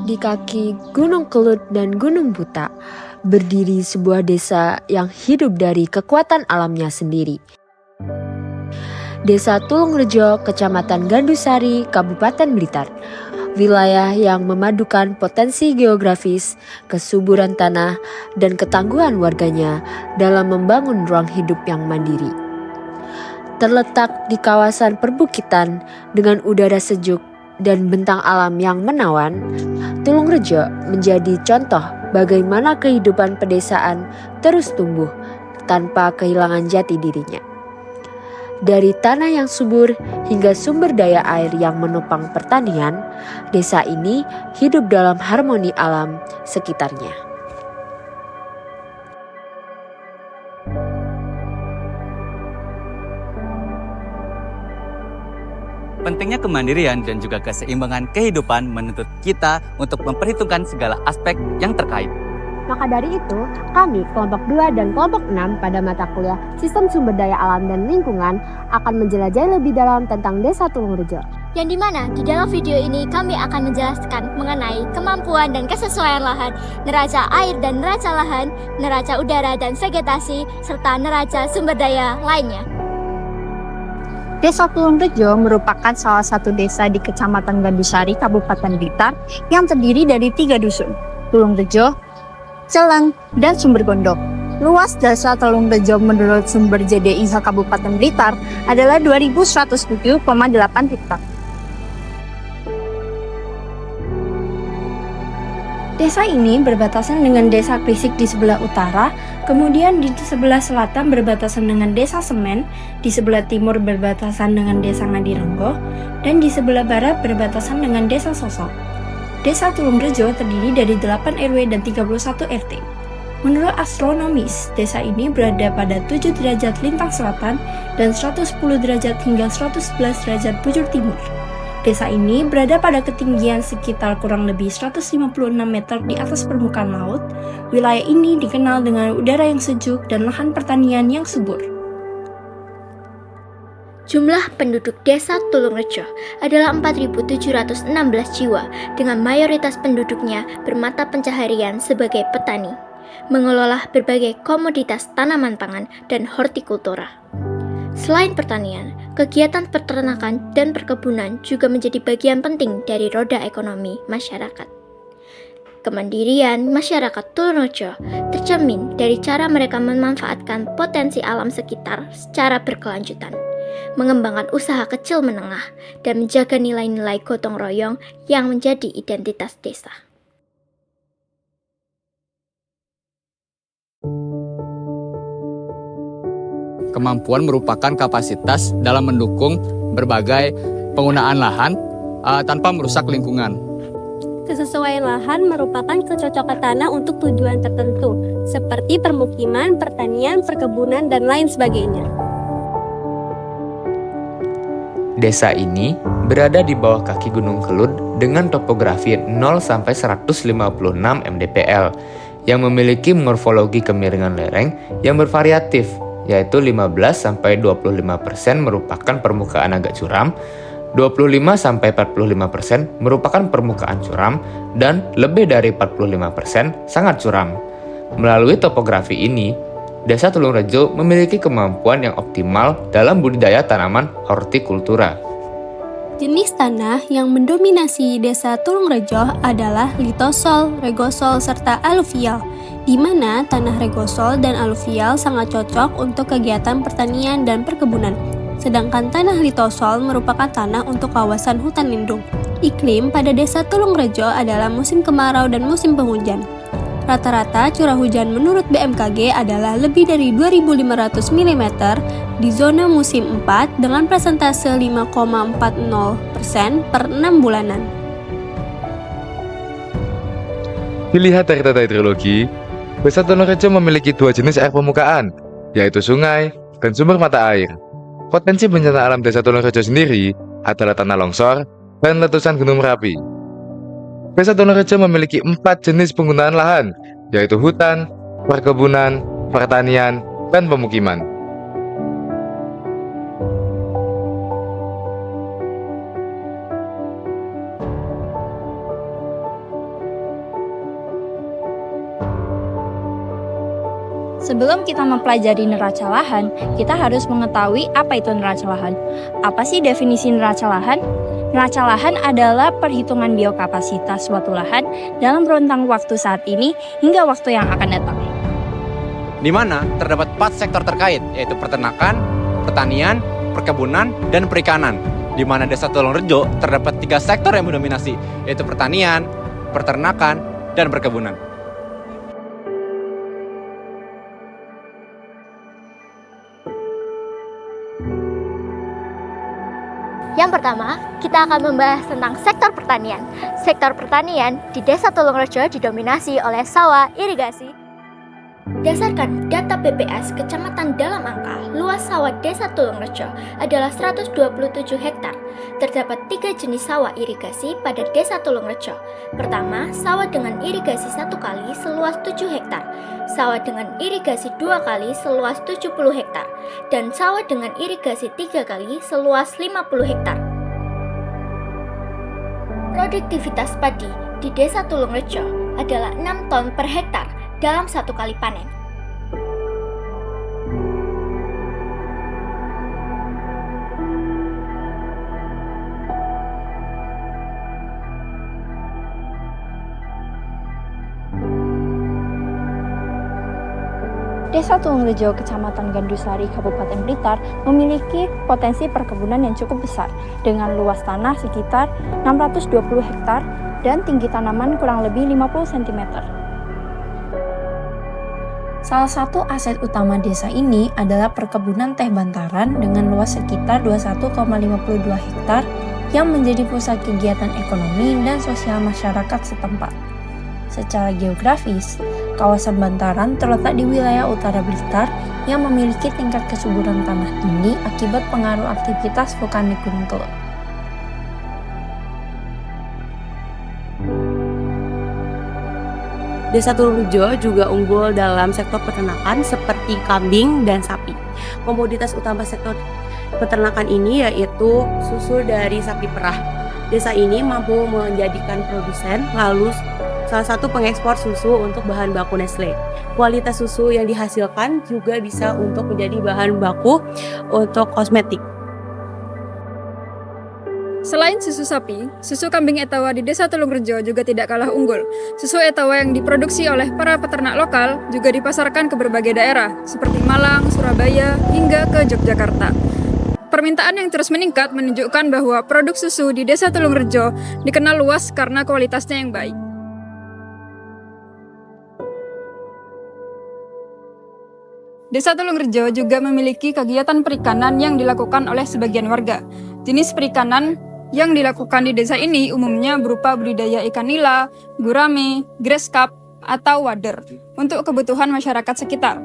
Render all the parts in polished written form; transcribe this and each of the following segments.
Di kaki Gunung Kelut dan Gunung Buta, berdiri sebuah desa yang hidup dari kekuatan alamnya sendiri. Desa Tulungrejo, Kecamatan Gandusari, Kabupaten Blitar. Wilayah yang memadukan potensi geografis, kesuburan tanah, dan ketangguhan warganya dalam membangun ruang hidup yang mandiri. Terletak di kawasan perbukitan dengan udara sejuk dan bentang alam yang menawan, Tulungrejo menjadi contoh bagaimana kehidupan pedesaan terus tumbuh tanpa kehilangan jati dirinya. Dari tanah yang subur hingga sumber daya air yang menopang pertanian, desa ini hidup dalam harmoni alam sekitarnya. Pentingnya kemandirian dan juga keseimbangan kehidupan menuntut kita untuk memperhitungkan segala aspek yang terkait. Maka dari itu, kami kelompok 2 dan kelompok 6 pada mata kuliah Sistem Sumber Daya Alam dan Lingkungan akan menjelajahi lebih dalam tentang Desa Tulungrejo. Yang dimana di dalam video ini kami akan menjelaskan mengenai kemampuan dan kesesuaian lahan, neraca air dan neraca lahan, neraca udara dan vegetasi, serta neraca sumber daya lainnya. Desa Tulungrejo merupakan salah satu desa di Kecamatan Gandusari, Kabupaten Blitar yang terdiri dari 3 dusun, Tulungrejo, Celeng, dan Sumber Gondok. Luas Desa Tulungrejo menurut sumber JDIH Kabupaten Blitar adalah 2.107,8 hektar. Desa ini berbatasan dengan Desa Krisik di sebelah utara, kemudian di sebelah selatan berbatasan dengan Desa Semen, di sebelah timur berbatasan dengan Desa Ngadirenggo, dan di sebelah barat berbatasan dengan Desa Sosok. Desa Tulungrejo terdiri dari 8 RW dan 31 RT. Menurut astronomis, desa ini berada pada 7 derajat lintang selatan dan 110 derajat hingga 111 derajat bujur timur. Desa ini berada pada ketinggian sekitar kurang lebih 156 meter di atas permukaan laut. Wilayah ini dikenal dengan udara yang sejuk dan lahan pertanian yang subur. Jumlah penduduk Desa Tulungrejo adalah 4.716 jiwa dengan mayoritas penduduknya bermata pencaharian sebagai petani, mengelola berbagai komoditas tanaman pangan dan hortikultura. Selain pertanian, kegiatan peternakan dan perkebunan juga menjadi bagian penting dari roda ekonomi masyarakat. Kemandirian masyarakat Tulungrejo tercermin dari cara mereka memanfaatkan potensi alam sekitar secara berkelanjutan, mengembangkan usaha kecil menengah, dan menjaga nilai-nilai gotong royong yang menjadi identitas desa. Kemampuan merupakan kapasitas dalam mendukung berbagai penggunaan lahan tanpa merusak lingkungan. Kesesuaian lahan merupakan kecocokan tanah untuk tujuan tertentu, seperti permukiman, pertanian, perkebunan, dan lain sebagainya. Desa ini berada di bawah kaki Gunung Kelut dengan topografi 0-156 mdpl yang memiliki morfologi kemiringan lereng yang bervariatif, yaitu 15-25% merupakan permukaan agak curam, 25-45% merupakan permukaan curam, dan lebih dari 45% sangat curam. Melalui topografi ini, Desa Tulungrejo memiliki kemampuan yang optimal dalam budidaya tanaman hortikultura. Jenis tanah yang mendominasi Desa Tulungrejo adalah litosol, regosol, serta aluvial, di mana tanah regosol dan aluvial sangat cocok untuk kegiatan pertanian dan perkebunan. Sedangkan tanah litosol merupakan tanah untuk kawasan hutan lindung. Iklim pada Desa Tulungrejo adalah musim kemarau dan musim penghujan. Rata-rata curah hujan menurut BMKG adalah lebih dari 2.500 mm di zona musim 4 dengan persentase 5,40% per 6 bulanan. Dilihat dari tata hidrologi, Desa Tulungrejo memiliki 2 jenis air permukaan, yaitu sungai dan sumber mata air. Potensi bencana alam Desa Tulungrejo sendiri adalah tanah longsor dan letusan Gunung Merapi. Desa Tulungrejo memiliki 4 jenis penggunaan lahan, yaitu hutan, perkebunan, pertanian, dan pemukiman. Sebelum kita mempelajari neraca lahan, kita harus mengetahui apa itu neraca lahan. Apa sih definisi neraca lahan? Neraca lahan adalah perhitungan biokapasitas suatu lahan dalam rentang waktu saat ini hingga waktu yang akan datang. Di mana terdapat 4 sektor terkait, yaitu peternakan, pertanian, perkebunan, dan perikanan. Di mana Desa Tulungrejo terdapat 3 sektor yang mendominasi, yaitu pertanian, peternakan, dan perkebunan. Yang pertama, kita akan membahas tentang sektor pertanian. Sektor pertanian di Desa Tulungrejo didominasi oleh sawah irigasi. Berdasarkan data BPS Kecamatan Dalam Angka, luas sawah Desa Tulungrejo adalah 127 hektar. Terdapat 3 jenis sawah irigasi pada Desa Tulungrejo. Pertama, sawah dengan irigasi 1 kali seluas 7 hektar, sawah dengan irigasi 2 kali seluas 70 hektar, dan sawah dengan irigasi 3 kali seluas 50 hektar. Produktivitas padi di Desa Tulungrejo adalah 6 ton per hektar dalam 1 kali panen. Desa Tulungrejo, Kecamatan Gandusari, Kabupaten Blitar, memiliki potensi perkebunan yang cukup besar dengan luas tanah sekitar 620 hektar dan tinggi tanaman kurang lebih 50 cm. Salah satu aset utama desa ini adalah perkebunan teh bantaran dengan luas sekitar 21,52 hektar yang menjadi pusat kegiatan ekonomi dan sosial masyarakat setempat. Secara geografis, kawasan bantaran terletak di wilayah utara Blitar yang memiliki tingkat kesuburan tanah tinggi akibat pengaruh aktivitas vulkanik Gunung Kelud. Desa Tulungrejo juga unggul dalam sektor peternakan seperti kambing dan sapi. Komoditas utama sektor peternakan ini yaitu susu dari sapi perah. Desa ini mampu menjadikan produsen lalu salah satu pengekspor susu untuk bahan baku Nestle. Kualitas susu yang dihasilkan juga bisa untuk menjadi bahan baku untuk kosmetik. Selain susu sapi, susu kambing Etawa di Desa Tulungrejo juga tidak kalah unggul. Susu Etawa yang diproduksi oleh para peternak lokal juga dipasarkan ke berbagai daerah, seperti Malang, Surabaya, hingga ke Yogyakarta. Permintaan yang terus meningkat menunjukkan bahwa produk susu di Desa Tulungrejo dikenal luas karena kualitasnya yang baik. Desa Tulungrejo juga memiliki kegiatan perikanan yang dilakukan oleh sebagian warga. Jenis perikanan yang dilakukan di desa ini umumnya berupa budidaya ikan nila, gurame, grass carp, atau wader untuk kebutuhan masyarakat sekitar.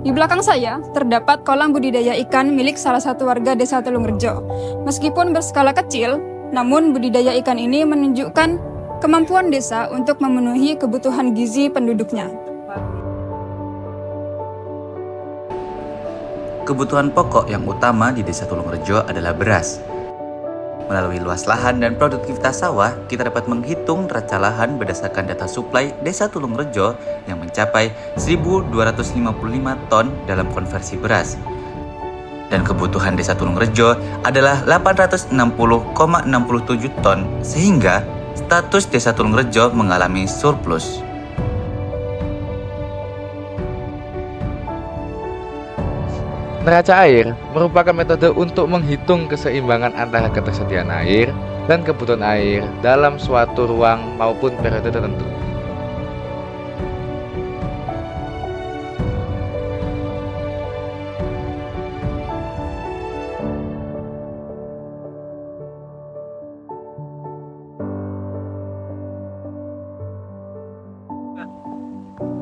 Di belakang saya terdapat kolam budidaya ikan milik salah satu warga Desa Tulungrejo. Meskipun berskala kecil, namun budidaya ikan ini menunjukkan kemampuan desa untuk memenuhi kebutuhan gizi penduduknya. Kebutuhan pokok yang utama di Desa Tulungrejo adalah beras. Melalui luas lahan dan produktivitas sawah, kita dapat menghitung neraca lahan berdasarkan data suplai Desa Tulungrejo yang mencapai 1.255 ton dalam konversi beras. Dan kebutuhan Desa Tulungrejo adalah 860,67 ton, sehingga status Desa Tulungrejo mengalami surplus. Neraca air merupakan metode untuk menghitung keseimbangan antara ketersediaan air dan kebutuhan air dalam suatu ruang maupun periode tertentu.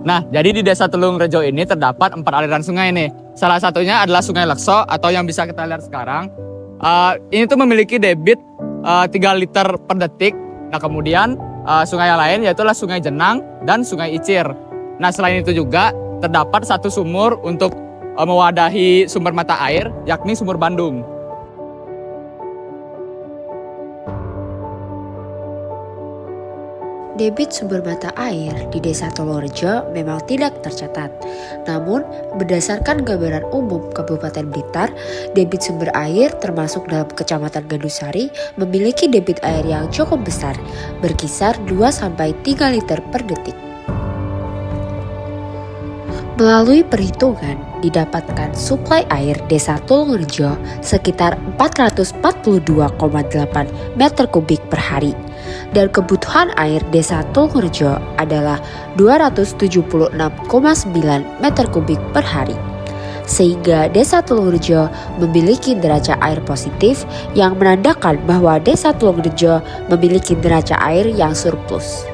Nah, jadi di Desa Tulungrejo ini terdapat 4 aliran sungai nih. Salah satunya adalah Sungai Lekso atau yang bisa kita lihat sekarang. Ini tuh memiliki debit 3 liter per detik. Nah, kemudian sungai yang lain yaitu Sungai Jenang dan Sungai Icir. Nah, selain itu juga terdapat satu sumur untuk mewadahi sumber mata air, yakni Sumur Bandung. Debit sumber mata air di Desa Tulungrejo memang tidak tercatat. Namun, berdasarkan gambaran umum Kabupaten Blitar, debit sumber air termasuk dalam Kecamatan Gandusari memiliki debit air yang cukup besar, berkisar 2-3 liter per detik. Melalui perhitungan, didapatkan suplai air Desa Tulungrejo sekitar 442,8 meter kubik per hari. Dan kebutuhan air Desa Tulungrejo adalah 276,9 meter kubik per hari. Sehingga Desa Tulungrejo memiliki neraca air positif yang menandakan bahwa Desa Tulungrejo memiliki neraca air yang surplus.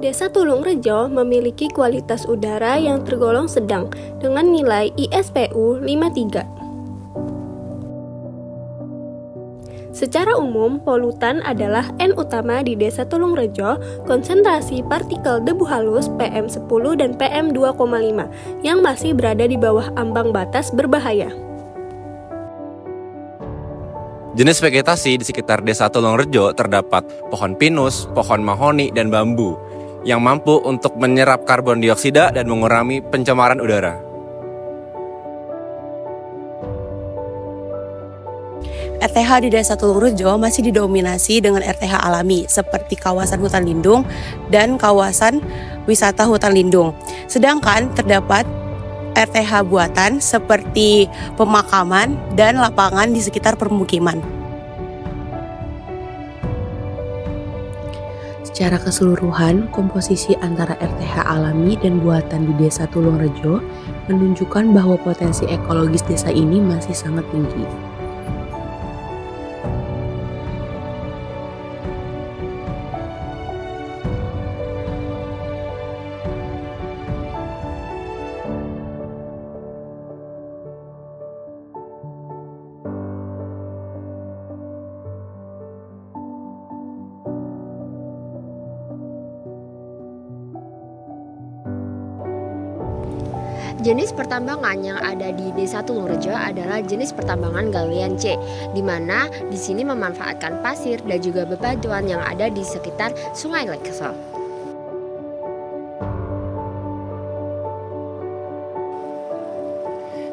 Desa Tulungrejo memiliki kualitas udara yang tergolong sedang dengan nilai ISPU 53. Secara umum, polutan adalah N utama di Desa Tulungrejo, konsentrasi partikel debu halus PM10 dan PM2,5 yang masih berada di bawah ambang batas berbahaya. Jenis vegetasi di sekitar Desa Tulungrejo terdapat pohon pinus, pohon mahoni, dan bambu yang mampu untuk menyerap karbon dioksida dan mengurangi pencemaran udara. RTH di Desa Tulungrejo masih didominasi dengan RTH alami seperti kawasan hutan lindung dan kawasan wisata hutan lindung. Sedangkan terdapat RTH buatan seperti pemakaman dan lapangan di sekitar permukiman. Secara keseluruhan, komposisi antara RTH alami dan buatan di Desa Tulungrejo menunjukkan bahwa potensi ekologis desa ini masih sangat tinggi. Jenis pertambangan yang ada di Desa Tulungrejo adalah jenis pertambangan galian C, di mana di sini memanfaatkan pasir dan juga bebatuan yang ada di sekitar Sungai Lekso.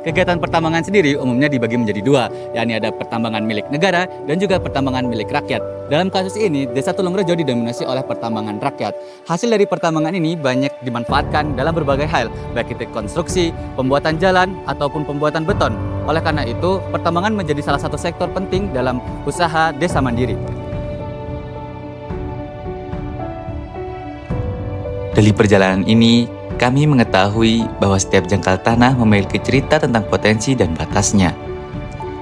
Kegiatan pertambangan sendiri umumnya dibagi menjadi dua, yakni ada pertambangan milik negara dan juga pertambangan milik rakyat. Dalam kasus ini, Desa Tulungrejo didominasi oleh pertambangan rakyat. Hasil dari pertambangan ini banyak dimanfaatkan dalam berbagai hal, baik itu konstruksi, pembuatan jalan, ataupun pembuatan beton. Oleh karena itu, pertambangan menjadi salah satu sektor penting dalam usaha desa mandiri. Dari perjalanan ini, kami mengetahui bahwa setiap jangkal tanah memiliki cerita tentang potensi dan batasnya.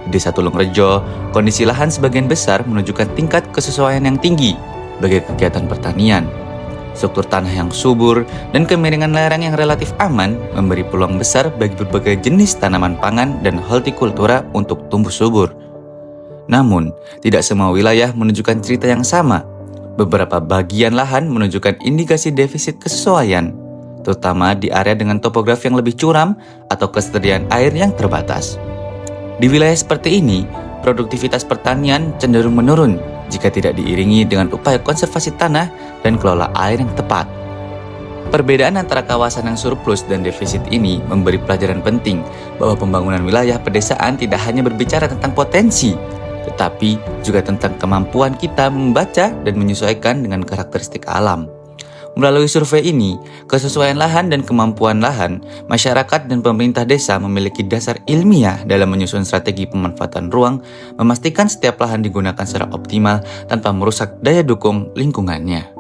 Di Desa Tulungrejo, kondisi lahan sebagian besar menunjukkan tingkat kesesuaian yang tinggi bagi kegiatan pertanian. Struktur tanah yang subur dan kemiringan lereng yang relatif aman memberi peluang besar bagi berbagai jenis tanaman pangan dan hortikultura untuk tumbuh subur. Namun, tidak semua wilayah menunjukkan cerita yang sama. Beberapa bagian lahan menunjukkan indikasi defisit kesesuaian, terutama di area dengan topografi yang lebih curam atau kesediaan air yang terbatas. Di wilayah seperti ini, produktivitas pertanian cenderung menurun jika tidak diiringi dengan upaya konservasi tanah dan kelola air yang tepat. Perbedaan antara kawasan yang surplus dan defisit ini memberi pelajaran penting bahwa pembangunan wilayah pedesaan tidak hanya berbicara tentang potensi, tetapi juga tentang kemampuan kita membaca dan menyesuaikan dengan karakteristik alam. Melalui survei ini, kesesuaian lahan dan kemampuan lahan, masyarakat dan pemerintah desa memiliki dasar ilmiah dalam menyusun strategi pemanfaatan ruang, memastikan setiap lahan digunakan secara optimal tanpa merusak daya dukung lingkungannya.